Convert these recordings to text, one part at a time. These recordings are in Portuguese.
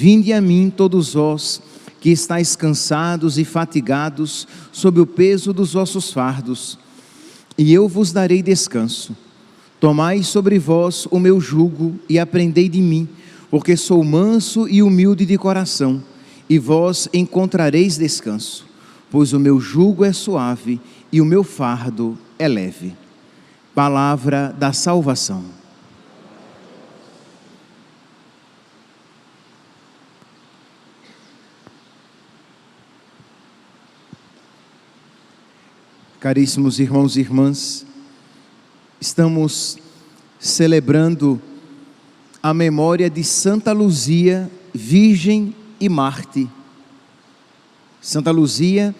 Vinde a mim todos vós, que estáis cansados e fatigados, sob o peso dos vossos fardos, e eu vos darei descanso. Tomai sobre vós o meu jugo e aprendei de mim, porque sou manso e humilde de coração, e vós encontrareis descanso, pois o meu jugo é suave e o meu fardo é leve. Palavra da salvação. Caríssimos irmãos e irmãs, estamos celebrando a memória de Santa Luzia, virgem e mártir. Santa Luzia,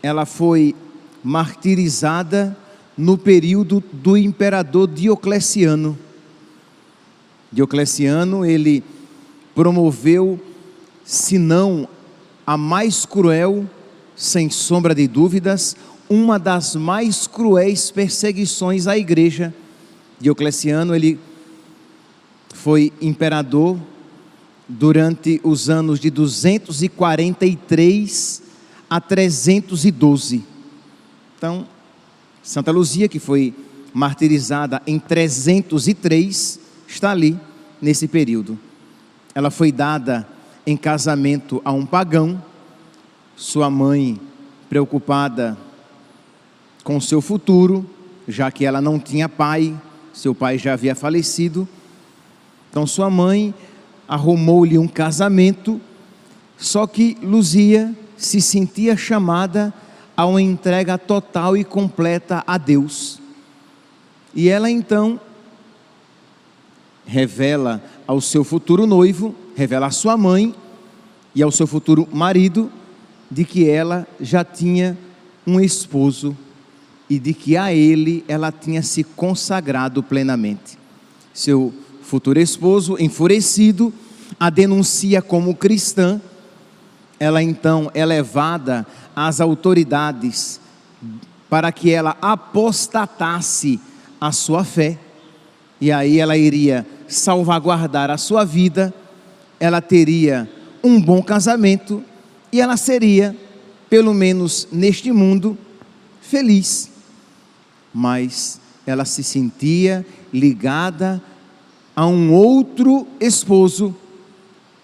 ela foi martirizada no período do imperador Diocleciano. Diocleciano, ele promoveu, se não a mais cruel, sem sombra de dúvidas, uma das mais cruéis perseguições à igreja. Diocleciano, ele foi imperador durante os anos de 243 a 312. Então, Santa Luzia, que foi martirizada em 303, está ali nesse período. Ela foi dada em casamento a um pagão. Sua mãe, preocupada com seu futuro, já que ela não tinha pai, seu pai já havia falecido, então sua mãe arrumou-lhe um casamento, só que Luzia se sentia chamada a uma entrega total e completa a Deus, e ela então revela ao seu futuro noivo, revela à sua mãe e ao seu futuro marido, de que ela já tinha um esposo, e de que a ele ela tinha se consagrado plenamente. Seu futuro esposo, enfurecido, a denuncia como cristã. Ela então é levada às autoridades para que ela apostatasse a sua fé, e aí ela iria salvaguardar a sua vida, ela teria um bom casamento, e ela seria, pelo menos neste mundo, feliz. Mas ela se sentia ligada a um outro esposo,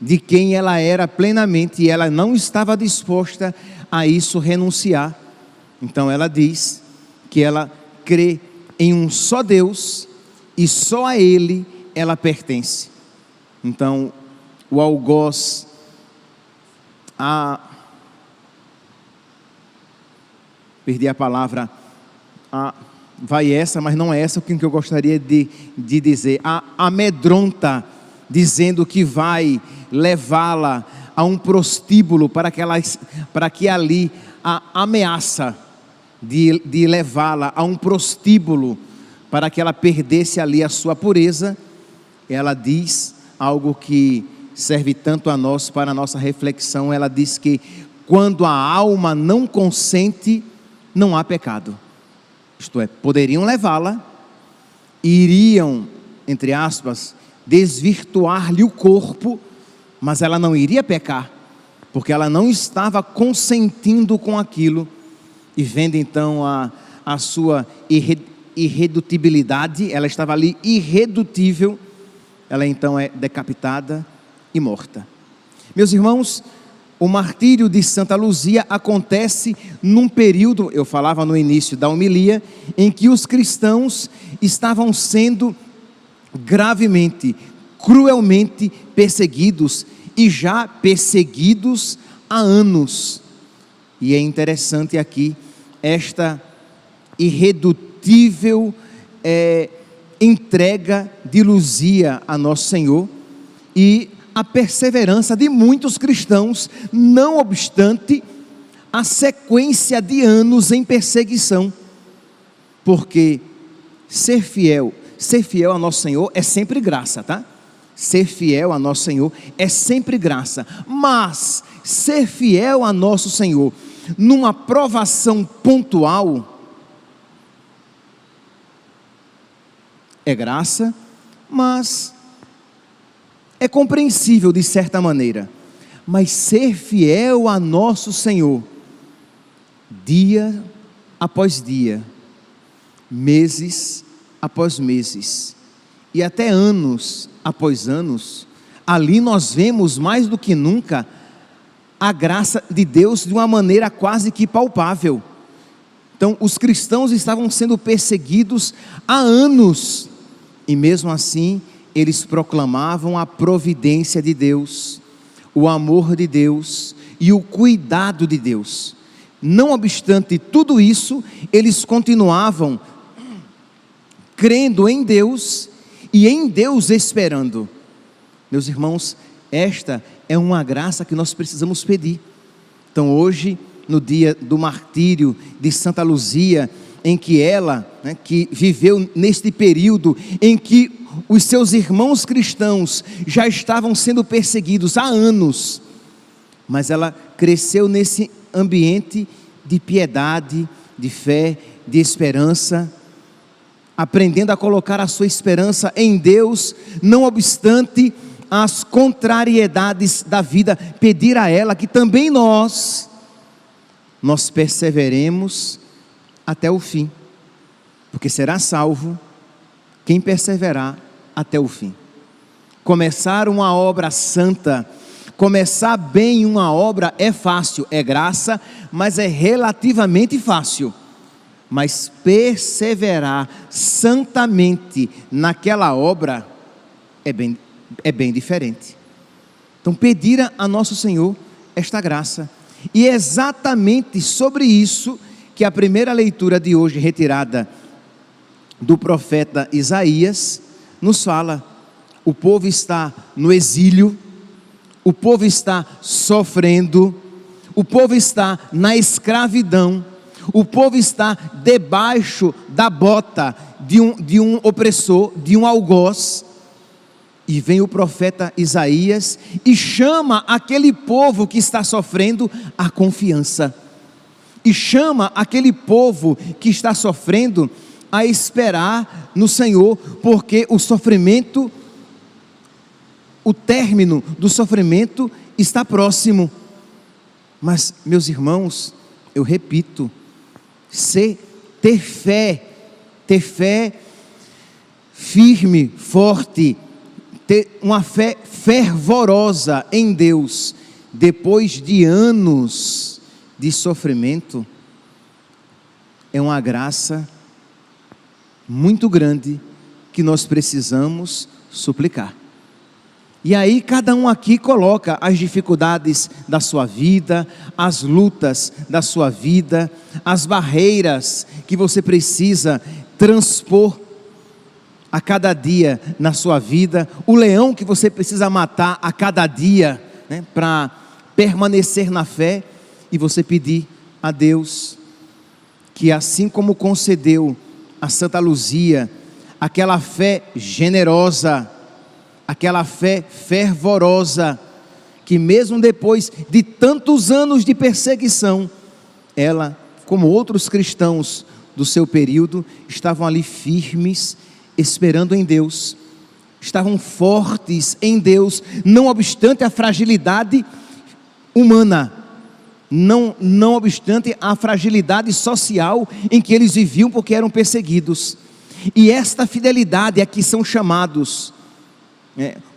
de quem ela era plenamente, e ela não estava disposta a isso renunciar. Então ela diz que ela crê em um só Deus, e só a Ele ela pertence. Então o algoz, perdi a palavra, vai essa, mas não é essa que eu gostaria de dizer, amedronta, dizendo que vai levá-la a um prostíbulo, para que ali a ameaça de levá-la a um prostíbulo, para que ela perdesse ali a sua pureza. Ela diz algo que serve tanto a nós, para a nossa reflexão. Ela diz que quando a alma não consente, não há pecado. Isto é, poderiam levá-la, iriam, entre aspas, desvirtuar-lhe o corpo, mas ela não iria pecar, porque ela não estava consentindo com aquilo. E vendo então a sua irredutibilidade, ela estava ali irredutível, ela então é decapitada e morta. Meus irmãos, o martírio de Santa Luzia acontece num período, eu falava no início da homilia, em que os cristãos estavam sendo gravemente, cruelmente perseguidos, e já perseguidos há anos. E é interessante aqui esta irredutível entrega de Luzia a Nosso Senhor, e a perseverança de muitos cristãos, não obstante a sequência de anos em perseguição, porque ser fiel a Nosso Senhor é sempre graça, tá? Ser fiel a Nosso Senhor é sempre graça, mas ser fiel a Nosso Senhor numa provação pontual é graça, mas é compreensível de certa maneira, mas ser fiel a nosso Senhor, dia após dia, meses após meses, e até anos após anos, ali nós vemos mais do que nunca a graça de Deus de uma maneira quase que palpável. Então, os cristãos estavam sendo perseguidos há anos, e mesmo assim, eles proclamavam a providência de Deus, o amor de Deus e o cuidado de Deus. Não obstante tudo isso, eles continuavam crendo em Deus e em Deus esperando. Meus irmãos, esta é uma graça que nós precisamos pedir. Então hoje, no dia do martírio de Santa Luzia, em que ela, que viveu neste período em que os seus irmãos cristãos já estavam sendo perseguidos há anos, mas ela cresceu nesse ambiente de piedade, de fé, de esperança, aprendendo a colocar a sua esperança em Deus, não obstante as contrariedades da vida, pedir a ela que também nós perseveremos até o fim, porque será salvo quem perseverar até o fim. Começar uma obra santa, começar bem uma obra é fácil, é graça, mas é relativamente fácil. Mas perseverar santamente naquela obra é bem diferente. Então pedir a nosso Senhor esta graça, e é exatamente sobre isso que a primeira leitura de hoje, retirada do profeta Isaías, nos fala. O povo está no exílio, o povo está sofrendo, o povo está na escravidão, o povo está debaixo da bota de um opressor, de um algoz. E vem o profeta Isaías e chama aquele povo que está sofrendo à confiança, e chama aquele povo que está sofrendo a esperar no Senhor, porque o sofrimento, o término do sofrimento está próximo. Mas, meus irmãos, eu repito, ter fé firme, forte, ter uma fé fervorosa em Deus, depois de anos de sofrimento, é uma graça muito grande que nós precisamos suplicar. E aí cada um aqui coloca as dificuldades da sua vida, as lutas da sua vida, as barreiras que você precisa transpor a cada dia na sua vida, o leão que você precisa matar a cada dia, para permanecer na fé, e você pedir a Deus que, assim como concedeu a Santa Luzia, aquela fé generosa, aquela fé fervorosa, que mesmo depois de tantos anos de perseguição, ela, como outros cristãos do seu período, estavam ali firmes, esperando em Deus, estavam fortes em Deus, não obstante a fragilidade humana, não obstante a fragilidade social em que eles viviam, porque eram perseguidos. E esta fidelidade a que são chamados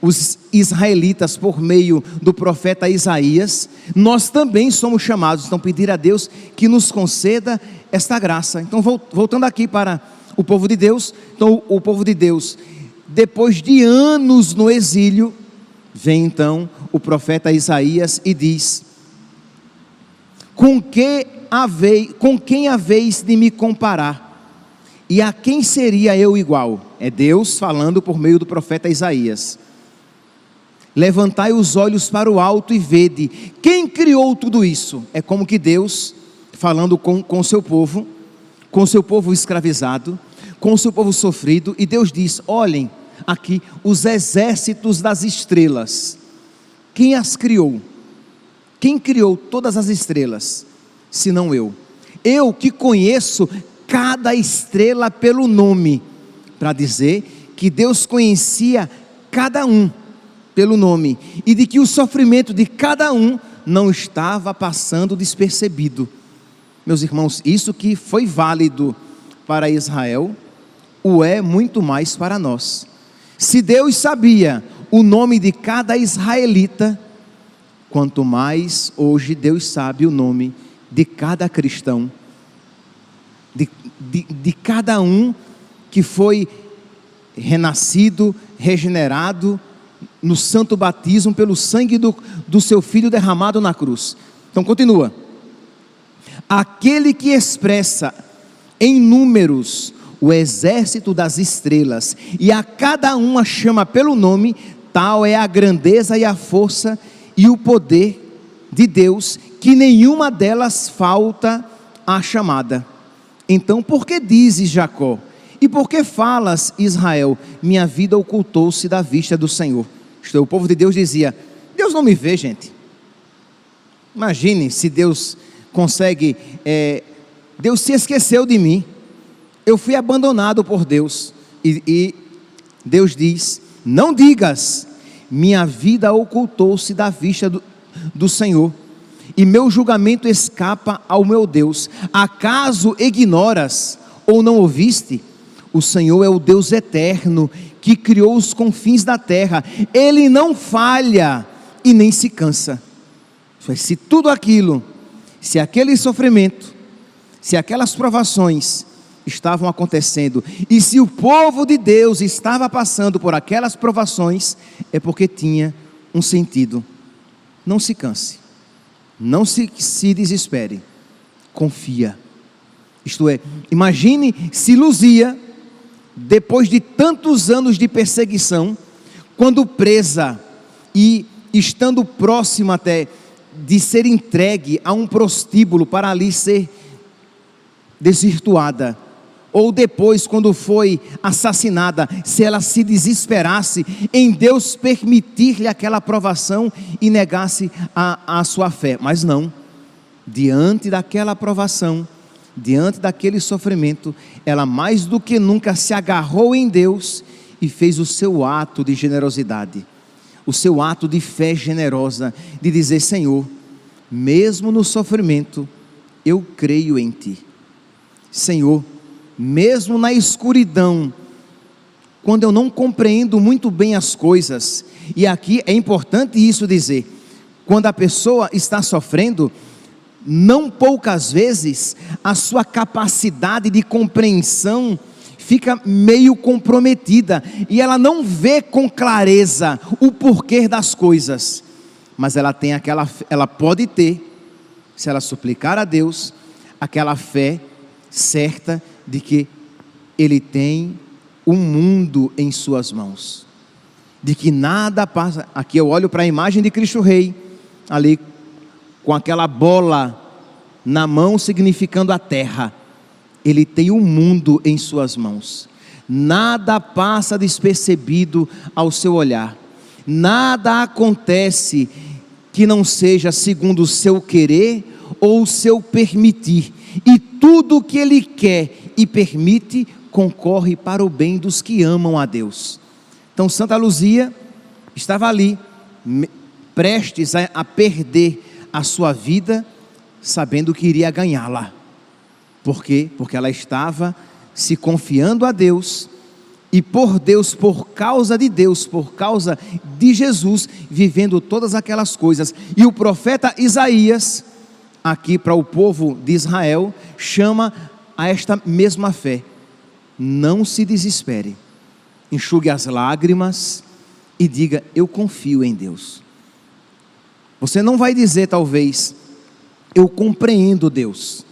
os israelitas por meio do profeta Isaías, nós também somos chamados. Então pedir a Deus que nos conceda esta graça. Então voltando aqui para o povo de Deus, então o povo de Deus, depois de anos no exílio, vem então o profeta Isaías e diz: com quem haveis de me comparar? E a quem seria eu igual? É Deus falando por meio do profeta Isaías. Levantai os olhos para o alto e vede, quem criou tudo isso? É como que Deus falando com o seu povo escravizado, com o seu povo sofrido, e Deus diz: olhem aqui os exércitos das estrelas, quem as criou? Quem criou todas as estrelas, senão eu? Eu que conheço cada estrela pelo nome, para dizer que Deus conhecia cada um, pelo nome, e de que o sofrimento de cada um não estava passando despercebido. Meus irmãos, isso que foi válido para Israel, o é muito mais para nós. Se Deus sabia o nome de cada israelita, quanto mais hoje Deus sabe o nome de cada cristão, de cada um que foi renascido, regenerado no santo batismo pelo sangue do seu Filho derramado na cruz. Então continua: aquele que expressa em números o exército das estrelas, e a cada uma chama pelo nome, tal é a grandeza e a força e o poder de Deus, que nenhuma delas falta à chamada. Então por que dizes, Jacó, e por que falas, Israel, minha vida ocultou-se da vista do Senhor? Isto é, o povo de Deus dizia: Deus não me vê, gente. Imagine se Deus consegue, Deus se esqueceu de mim, eu fui abandonado por Deus. E Deus diz: não digas, minha vida ocultou-se da vista do Senhor, e meu julgamento escapa ao meu Deus. Acaso ignoras ou não ouviste? O Senhor é o Deus eterno, que criou os confins da terra. Ele não falha e nem se cansa. Se tudo aquilo, se aquele sofrimento, se aquelas provações estavam acontecendo, e se o povo de Deus estava passando por aquelas provações, é porque tinha um sentido. Não se canse, não se desespere, confia. Isto é, imagine se Luzia, depois de tantos anos de perseguição, quando presa e estando próxima até de ser entregue a um prostíbulo para ali ser desvirtuada, ou depois quando foi assassinada, se ela se desesperasse em Deus permitir-lhe aquela provação e negasse a sua fé. Mas não, diante daquela provação, diante daquele sofrimento, ela mais do que nunca se agarrou em Deus e fez o seu ato de generosidade, o seu ato de fé generosa, de dizer: Senhor, mesmo no sofrimento, eu creio em Ti. Senhor, mesmo na escuridão, quando eu não compreendo muito bem as coisas, e aqui é importante isso dizer, quando a pessoa está sofrendo, não poucas vezes a sua capacidade de compreensão fica meio comprometida, e ela não vê com clareza o porquê das coisas, mas ela pode ter, se ela suplicar a Deus, aquela fé certa de que Ele tem o mundo em suas mãos, de que nada passa. Aqui eu olho para a imagem de Cristo Rei, ali com aquela bola na mão significando a terra. Ele tem o mundo em suas mãos, nada passa despercebido ao seu olhar, nada acontece que não seja segundo o seu querer ou o seu permitir, e tudo que Ele quer e permite concorre para o bem dos que amam a Deus. Então Santa Luzia estava ali, prestes a perder a sua vida, sabendo que iria ganhá-la. Por quê? Porque ela estava se confiando a Deus, e por Deus, por causa de Deus, por causa de Jesus, vivendo todas aquelas coisas. E o profeta Isaías, aqui para o povo de Israel, chama a esta mesma fé: não se desespere, enxugue as lágrimas e diga: eu confio em Deus. Você não vai dizer talvez: eu compreendo Deus,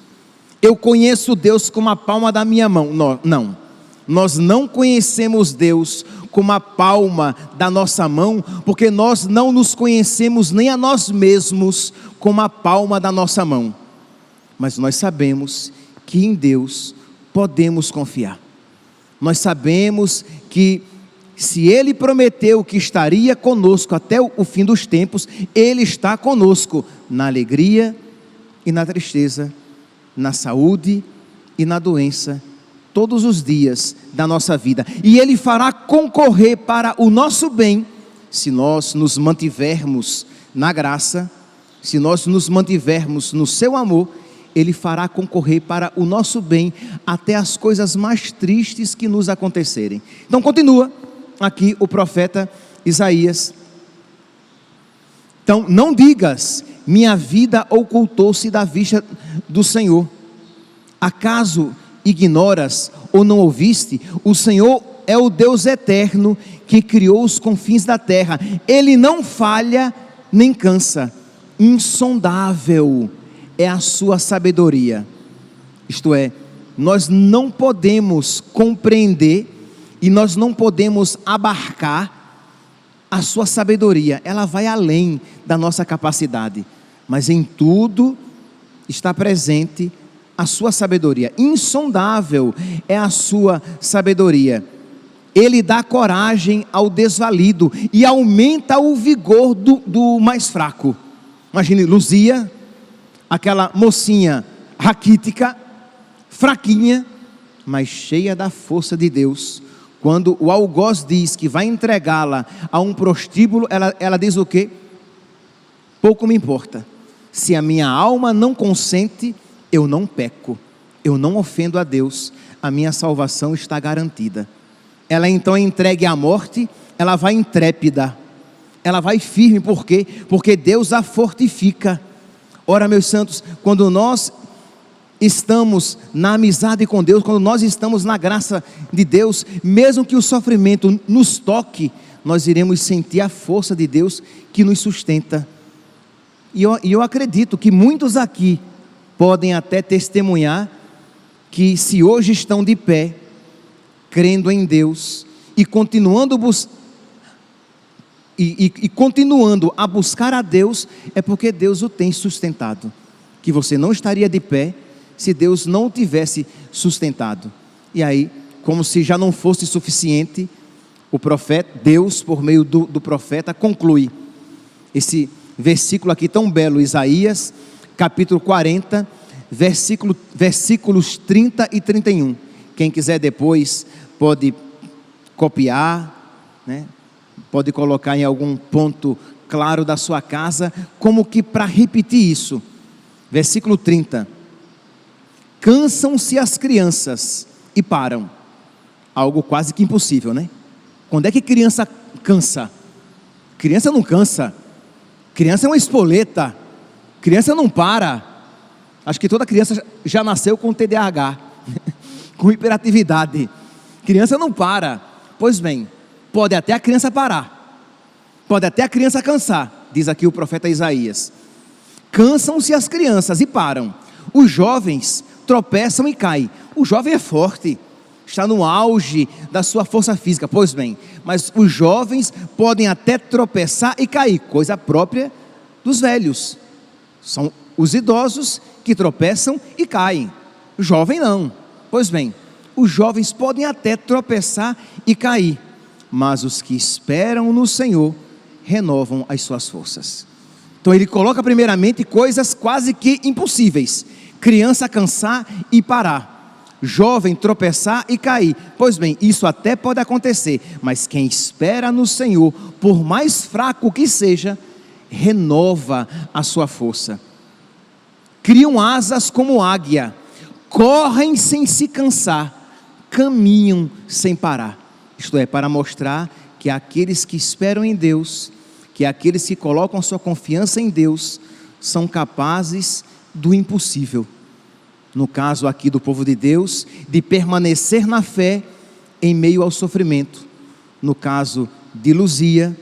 eu conheço Deus como a palma da minha mão. Não, nós não conhecemos Deus como a palma da nossa mão, porque nós não nos conhecemos nem a nós mesmos como a palma da nossa mão, mas nós sabemos que em Deus podemos confiar. Nós sabemos que se Ele prometeu que estaria conosco até o fim dos tempos, Ele está conosco na alegria e na tristeza, na saúde e na doença, todos os dias da nossa vida, e Ele fará concorrer para o nosso bem, se nós nos mantivermos na graça, se nós nos mantivermos no seu amor, Ele fará concorrer para o nosso bem até as coisas mais tristes que nos acontecerem. Então continua aqui o profeta Isaías. Então, não digas, minha vida ocultou-se da vista do Senhor. Acaso ignoras ou não ouviste? O Senhor é o Deus eterno que criou os confins da terra. Ele não falha nem cansa. Insondável é a sua sabedoria. Isto é, nós não podemos compreender e nós não podemos abarcar a sua sabedoria. Ela vai além da nossa capacidade, mas em tudo está presente a sua sabedoria. Insondável é a sua sabedoria. Ele dá coragem ao desvalido e aumenta o vigor do mais fraco. Imagine Luzia, aquela mocinha raquítica, fraquinha, mas cheia da força de Deus. Quando o algoz diz que vai entregá-la a um prostíbulo, ela diz o quê? Pouco me importa. Se a minha alma não consente, eu não peco, eu não ofendo a Deus, a minha salvação está garantida. Ela então é entregue à morte, ela vai intrépida, ela vai firme, por quê? Porque Deus a fortifica. Ora, meus santos, quando nós estamos na amizade com Deus, quando nós estamos na graça de Deus, mesmo que o sofrimento nos toque, nós iremos sentir a força de Deus que nos sustenta. E eu acredito que muitos aqui podem até testemunhar que se hoje estão de pé, crendo em Deus e continuando continuando a buscar a Deus, é porque Deus o tem sustentado. Que você não estaria de pé se Deus não o tivesse sustentado. E aí, como se já não fosse suficiente, o profeta, Deus por meio do profeta conclui esse versículo aqui tão belo, Isaías capítulo 40, versículos 30 e 31. Quem quiser depois pode copiar, né? Pode colocar em algum ponto claro da sua casa, como que para repetir isso. Versículo 30. Cansam-se as crianças e param. Algo quase que impossível, né? Quando é que criança cansa? Criança não cansa. Criança é uma espoleta. Criança não para. Acho que toda criança já nasceu com TDAH, com hiperatividade. Criança não para. Pois bem, pode até a criança parar, pode até a criança cansar, diz aqui o profeta Isaías. Cansam-se as crianças e param. Os jovens tropeçam e caem. O jovem é forte, está no auge da sua força física. Pois bem, mas os jovens podem até tropeçar e cair, coisa própria dos velhos. São os idosos que tropeçam e caem. O jovem não. Pois bem, os jovens podem até tropeçar e cair, mas os que esperam no Senhor renovam as suas forças. Então ele coloca primeiramente coisas quase que impossíveis: criança cansar e parar, jovem tropeçar e cair. Pois bem, isso até pode acontecer, mas quem espera no Senhor, por mais fraco que seja, renova a sua força. Criam asas como águia, correm sem se cansar, caminham sem parar. Isto é, para mostrar que aqueles que esperam em Deus, que aqueles que colocam sua confiança em Deus, são capazes do impossível. No caso aqui do povo de Deus, de permanecer na fé em meio ao sofrimento. No caso de Luzia,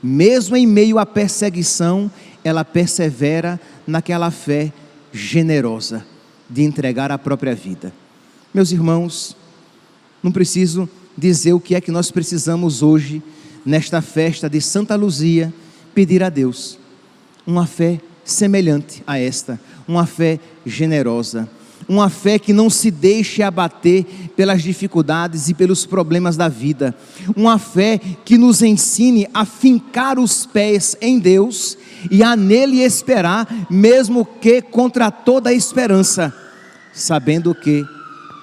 mesmo em meio à perseguição, ela persevera naquela fé generosa de entregar a própria vida. Meus irmãos, não preciso dizer o que é que nós precisamos hoje, nesta festa de Santa Luzia, pedir a Deus. Uma fé semelhante a esta, uma fé generosa, uma fé que não se deixe abater pelas dificuldades e pelos problemas da vida, uma fé que nos ensine a fincar os pés em Deus e a nele esperar, mesmo que contra toda a esperança, sabendo que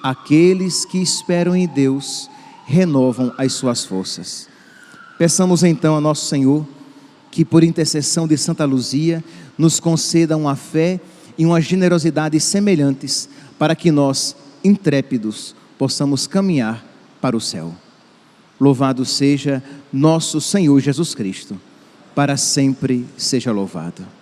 aqueles que esperam em Deus renovam as suas forças. Peçamos então a nosso Senhor que, por intercessão de Santa Luzia, nos conceda uma fé e uma generosidade semelhantes, para que nós, intrépidos, possamos caminhar para o céu. Louvado seja nosso Senhor Jesus Cristo, para sempre seja louvado.